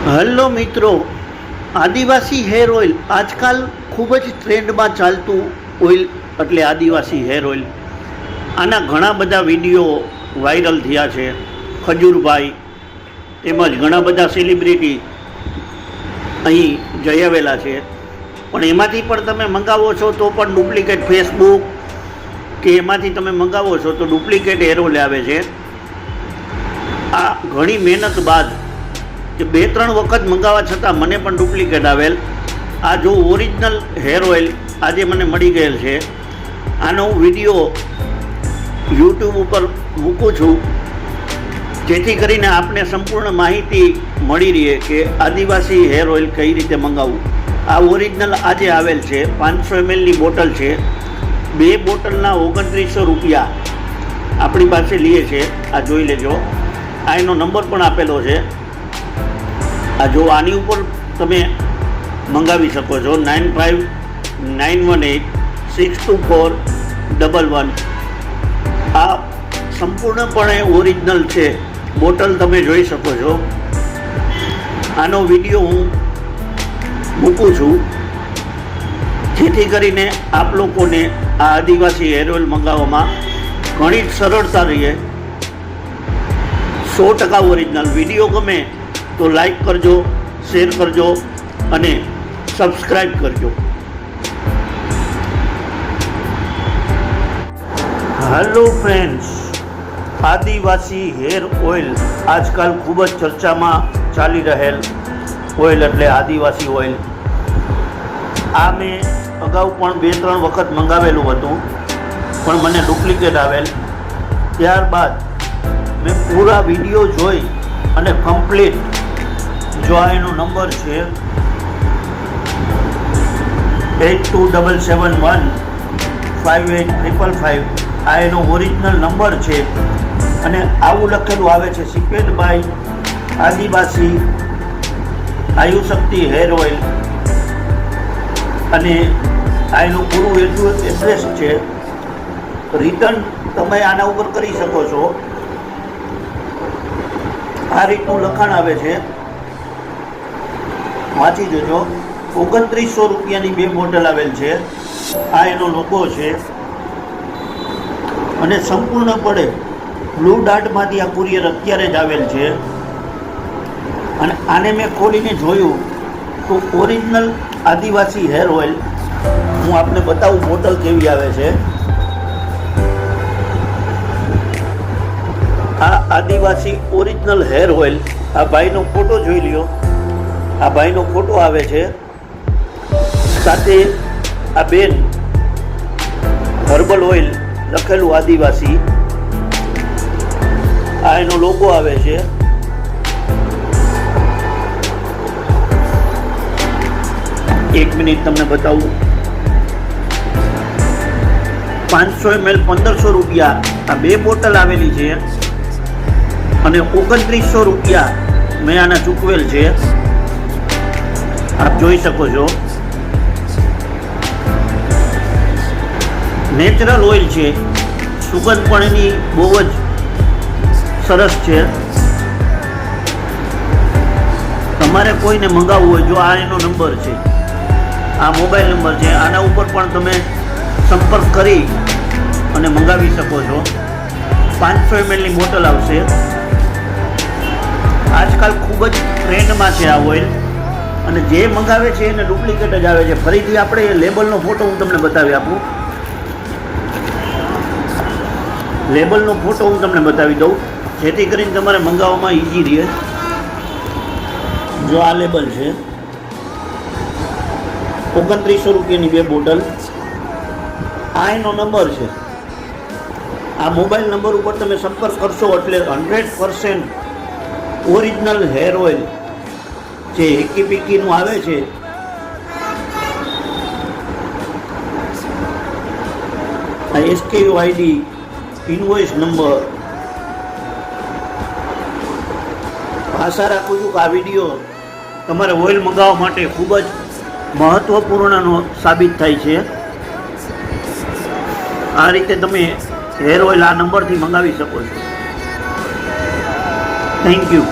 Hello મિત્રો, આદિવાસી hair oil આજકાલ ખૂબ જ ટ્રેન્ડમાં ચાલતું ઓઇલ એટલે આદિવાસી હેર ઓઇલ. આના ઘણા બધા વિડીયો વાયરલ થયા છે. ખજૂરભાઈ તેમજ ઘણા બધા સેલિબ્રિટી અહીં જઈ આવેલા છે, પણ એમાંથી પણ તમે મંગાવો છો તો પણ ડુપ્લિકેટ ફેસબુક કે એમાંથી તમે મંગાવો છો તો ડુપ્લિકેટ હેર ઓઇલ આવે છે. આ ઘણી મહેનત બાદ કે 2-3 વખત મંગાવવા છતાં મને પણ ડુપ્લિકેટ આવેલ. આ જો ઓરિજિનલ હેર ઓઇલ આજે મને મળી ગયેલ છે. આનો હું વિડીયો યુટ્યુબ ઉપર મૂકું છું જેથી કરીને આપને સંપૂર્ણ માહિતી મળી રહે કે આદિવાસી હેર ઓઇલ કઈ રીતે મંગાવવું. આ ઓરિજિનલ આજે આવેલ છે. 500 mlની બોટલ છે. 2 બોટલના 2900 રૂપિયા આપણી પાસે લઈએ છે. આ જોઈ લેજો. આ એનો નંબર પણ આપેલો છે. આ જો આની ઉપર તમે મંગાવી શકો છો 9591862411. આ સંપૂર્ણપણે ઓરિજિનલ છે. બોટલ તમે જોઈ શકો છો. આનો વિડીયો હું મૂકું છું જેથી કરીને આપ લોકોને આ આદિવાસી હેર ઓઇલ મંગાવવામાં ઘણી જ સરળતા રહે. 100% ઓરિજિનલ. વિડીયો ગમે તો લાઈક કરજો, શેર કરજો અને સબસ્ક્રાઈબ કરજો. હેલો ફ્રેન્ડ્સ, આદિવાસી હેર ઓઇલ આજકાલ ખૂબ જ ચર્ચામાં ચાલી રહેલ ઓઇલ એટલે આદિવાસી ઓઇલ. આ મેં અગાઉ પણ 2-3 વખત મંગાવેલું હતું પણ મને ડુપ્લિકેટ આવેલ. ત્યારબાદ મેં પૂરા વિડીયો જોઈ અને કમ્પ્લીટ જો આ એનો નંબર છે 8277158555. આ એનો ઓરિજિનલ નંબર છે અને આવું લખેલું આવે છે સિપેદભાઈ આદિવાસી આયુશક્તિ હેર ઓઇલ. અને આ એનું પૂરું એડ્રેસ છે. રિટર્ન તમે આના ઉપર કરી શકો છો. આ રીતનું લખાણ આવે છે, વાંચી જજો. 2900 રૂપિયાની 2 બોટલ આવેલ છે. આ એનો લોગો છે અને સંપૂર્ણપણે બ્લુ ડાર્ટમાંથી આ કુરિયર અત્યારે જ આવેલ છે. અને આને મેં ખોલીને જોયું તો ઓરિજિનલ આદિવાસી હેર ઓઇલ હું આપને બતાવું બોટલ કેવી આવે છે. આ આદિવાસી ઓરિજિનલ હેર ઓઇલ. આ ભાઈનો ફોટો જોઈ લ્યો. આ ભાઈનો ફોટો આવે છે. સાથે આ બેન હર્બલ ઓઇલ લખેલું આદિવાસી. આ એનો લોગો આવે છે. એક મિનિટ તમને બતાવું. 500 ml 1500 રૂપિયા આ 2 બોટલ આવેલી છે અને 2900 રૂપિયા મેં આના ચૂકવેલ છે. આપ જોઈ શકો છો. નેચરલ ઓઇલ છે. સુગંધ પણ એની બહુ જ સરસ છે. તમારે કોઈને મંગાવવું હોય, જો આ એનો નંબર છે, આ મોબાઈલ નંબર છે, આના ઉપર પણ તમે સંપર્ક કરી અને મંગાવી શકો છો. 500 mlની બોટલ આવશે. આજકાલ ખૂબ જ ટ્રેન્ડમાં છે આ ઓઇલ અને જે મંગાવે છે એને ડુપ્લિકેટ જ આવે છે. ફરીથી આપણે લેબલનો ફોટો હું તમને બતાવી આપું. લેબલનો ફોટો હું તમને બતાવી દઉં જેથી કરીને તમારે મંગાવવામાં ઇઝી રહે. જો આ લેબલ છે. 2900 રૂપિયાની 2 બોટલ. આ એનો નંબર છે. આ મોબાઈલ નંબર ઉપર તમે સંપર્ક કરશો એટલે 100% ઓરિજિનલ હેર ઓઇલ જે એકી પીકીનું આવે છે. આ SKU ID, ઇન્વોઇસ નંબર. આશા રાખું છું કે આ વિડીયો તમારે ઓઇલ મંગાવવા માટે ખૂબ જ મહત્ત્વપૂર્ણનો સાબિત થાય છે. આ રીતે તમે હેર ઓઇલ આ નંબરથી મંગાવી શકો છો. Thank you.